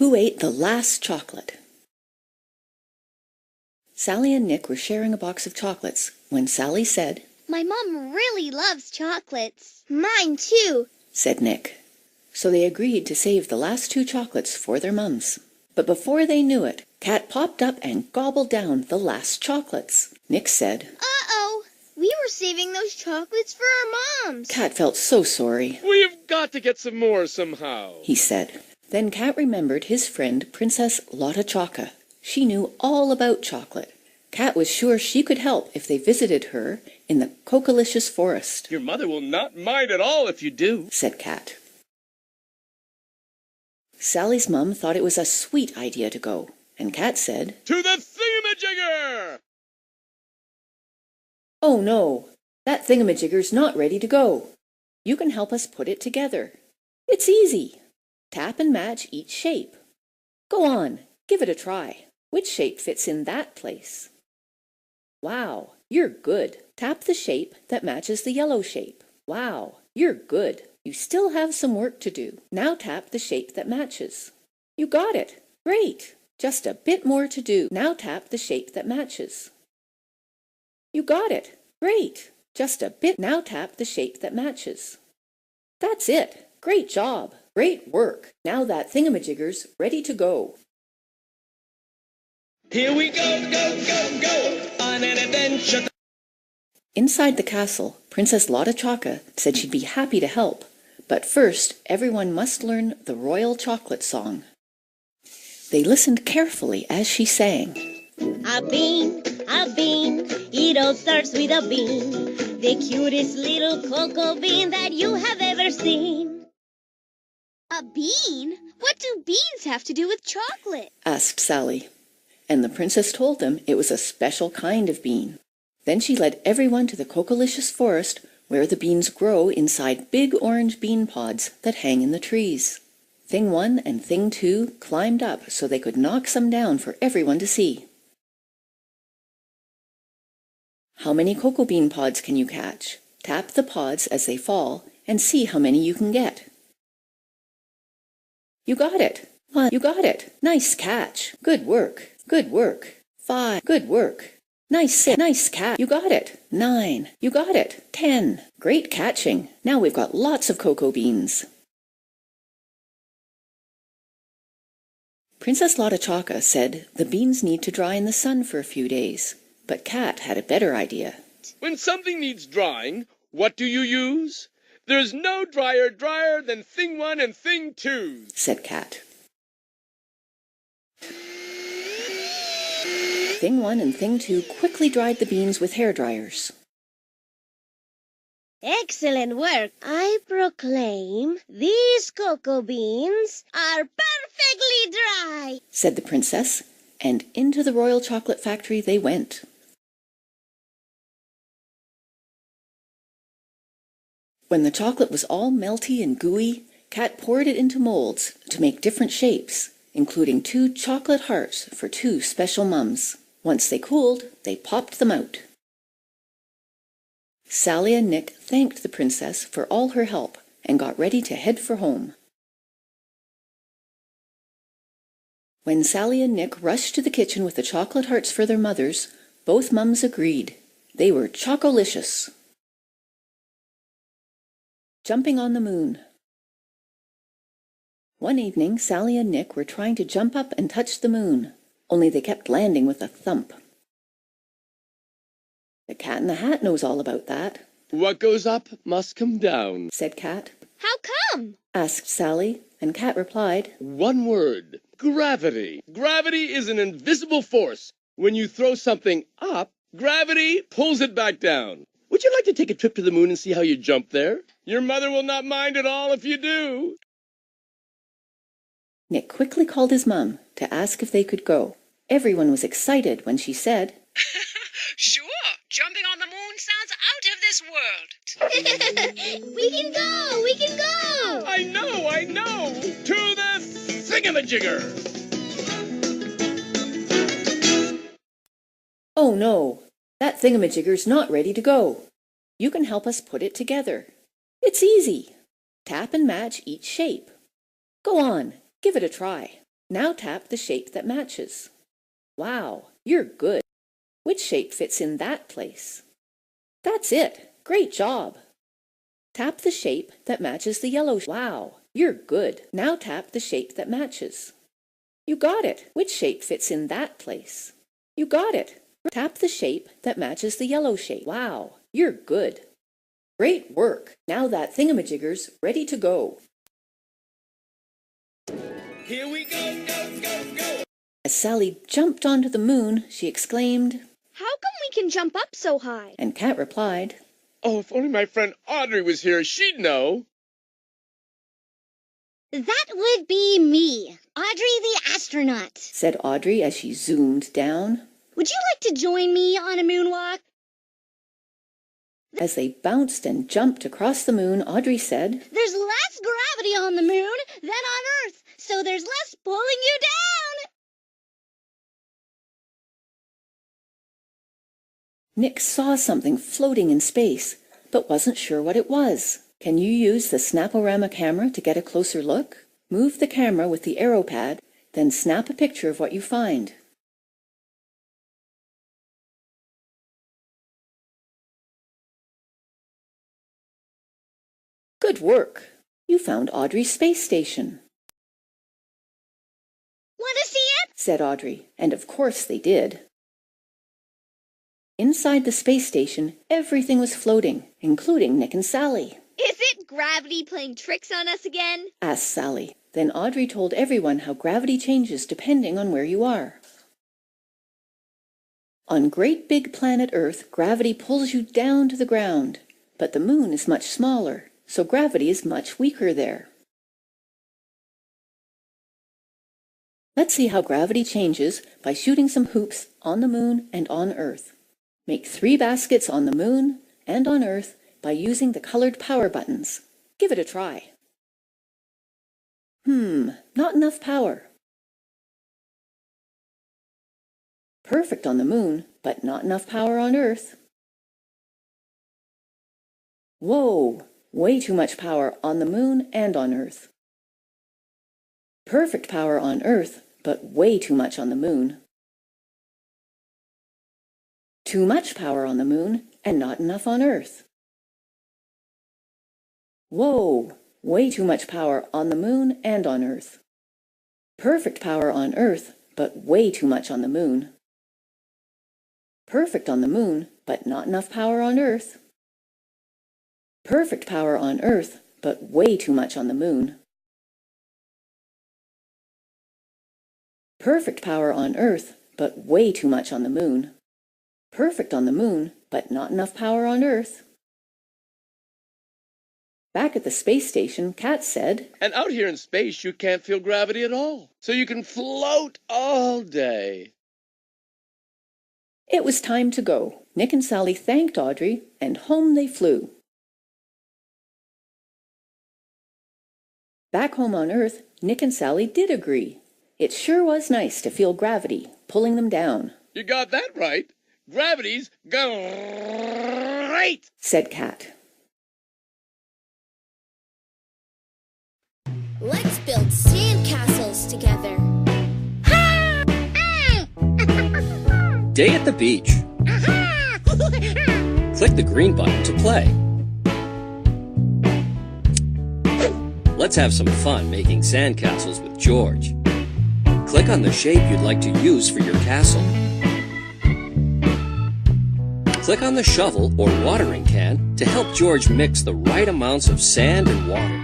Who ate the last chocolate? Sally and Nick were sharing a box of chocolates when Sally said, "My mom really loves chocolates." "Mine too," said Nick. So they agreed to save the last 2 chocolates for their mums. But before they knew it, Cat popped up and gobbled down the last chocolates. Nick said, "Uh-oh, we were saving those chocolates for our moms." Cat felt so sorry. "We've got to get some more somehow," he said. Then Cat remembered his friend Princess Lotta Choca. She knew all about chocolate. Cat was sure she could help if they visited her in the Cocalicious forest. "Your mother will not mind at all if you do," said Cat. Sally's mum thought it was a sweet idea to go, and Cat said, "To the thingamajigger!" "Oh no, that thingamajigger's not ready to go. You can help us put it together. It's easy. Tap and match each shape. Go on, give it a try. Which shape fits in that place? Wow, you're good. Tap the shape that matches the yellow shape. Wow, you're good. You still have some work to do. Now tap the shape that matches. You got it. Great. Just a bit more to do. Now tap the shape that matches. You got it. Great. Just a bit. Now tap the shape that matches. That's it. Great job. Great work. Now that thingamajigger's ready to go." Here we go, on an adventure. Inside the castle, Princess Lotta Choca said she'd be happy to help, but first everyone must learn the royal chocolate song. They listened carefully as she sang. A bean, it all starts with a bean, the cutest little cocoa bean that you have ever seen. "A bean? What do beans have to do with chocolate?" asked Sally, and the princess told them it was a special kind of bean. Then she led everyone to the Cocalicious forest, where the beans grow inside big orange bean pods that hang in the trees. Thing 1 and Thing 2 climbed up so they could knock some down for everyone to see. How many cocoa bean pods can you catch? Tap the pods as they fall and see how many you can get. You got it. 1. You got it. Nice catch. Good work. Good work. 5. Good work. Nice 6. Nice catch. You got it. 9. You got it. 10. Great catching. Now we've got lots of cocoa beans. Princess Lotta Choca said the beans need to dry in the sun for a few days, but Cat had a better idea. "When something needs drying, what do you use? There's no drier than Thing 1 and Thing 2, said Cat. Thing 1 and Thing 2 quickly dried the beans with hair dryers. Excellent work. I proclaim these cocoa beans are perfectly dry, said the princess, and into the royal chocolate factory they went. When the chocolate was all melty and gooey, Cat poured it into molds to make different shapes, including 2 chocolate hearts for 2 special mums. Once they cooled, they popped them out. Sally and Nick thanked the princess for all her help and got ready to head for home. When Sally and Nick rushed to the kitchen with the chocolate hearts for their mothers, both mums agreed. They were chocolicious. Jumping on the moon. One evening, Sally and Nick were trying to jump up and touch the moon, only they kept landing with a thump. The Cat in the Hat knows all about that. "What goes up must come down," said Cat. "How come?" asked Sally, and Cat replied, "One word, gravity. Gravity is an invisible force. When you throw something up, gravity pulls it back down. Would you like to take a trip to the moon and see how you jump there? Your mother will not mind at all if you do." Nick quickly called his mum to ask if they could go. Everyone was excited when she said, "Sure, jumping on the moon sounds out of this world." We can go! We can go! I know! To the thingamajigger! "Oh no, that thingamajigger's not ready to go. You can help us put it together. It's easy. Tap and match each shape. Go on, give it a try. Now tap the shape that matches. Wow, you're good. Which shape fits in that place? That's it. Great job. Tap the shape that matches the yellow. Wow, you're good. Now tap the shape that matches. You got it. Which shape fits in that place? You got it. Tap the shape that matches the yellow shape. Wow, you're good. Great work. Now that thingamajigger's ready to go. Here we go, go, go, go! As Sally jumped onto the moon, she exclaimed, How come we can jump up so high? and Kat replied, Oh, if only my friend Audrey was here, she'd know. That would be me, Audrey the astronaut. said Audrey as she zoomed down. Would you like to join me on a moonwalk? As they bounced and jumped across the moon, Audrey said, There's less gravity on the moon than on Earth, so there's less pulling you down. Nick saw something floating in space, but wasn't sure what it was. Can you use the Snaporama camera to get a closer look? Move the camera with the arrow pad, then snap a picture of what you find. Good work! You found Audrey's space station, Want to see it? said Audrey, and of course they did. Inside the space station, everything was floating, including Nick and Sally. Is it gravity playing tricks on us again? Asked Sally. Then Audrey told everyone how gravity changes depending on where you are. On great big planet Earth, gravity pulls you down to the ground, but the moon is much smaller, so gravity is much weaker there. Let's see how gravity changes by shooting some hoops on the moon and on Earth. Make 3 baskets on the moon and on Earth by using the colored power buttons. Give it a try. Not enough power. Perfect on the moon, but not enough power on Earth. Whoa, way too much power on the moon and on Earth. Perfect power on Earth, but way too much on the moon. Too much power on the moon and not enough on Earth. Whoa, way too much power on the moon and on Earth. Perfect power on Earth, but way too much on the moon. Perfect on the moon, but not enough power on Earth. Perfect power on Earth, but way too much on the moon. Perfect power on Earth, but way too much on the moon. Perfect on the moon, but not enough power on Earth. Back at the space station, Kat said, And out here in space, you can't feel gravity at all. So you can float all day. It was time to go. Nick and Sally thanked Audrey, and home they flew. Back home on Earth, Nick and Sally did agree. It sure was nice to feel gravity pulling them down. You got that right. Gravity's great, said Kat. Let's build sandcastles together. Day at the beach. Click the green button to play. Let's have some fun making sandcastles with George. Click on the shape you'd like to use for your castle. Click on the shovel or watering can to help George mix the right amounts of sand and water.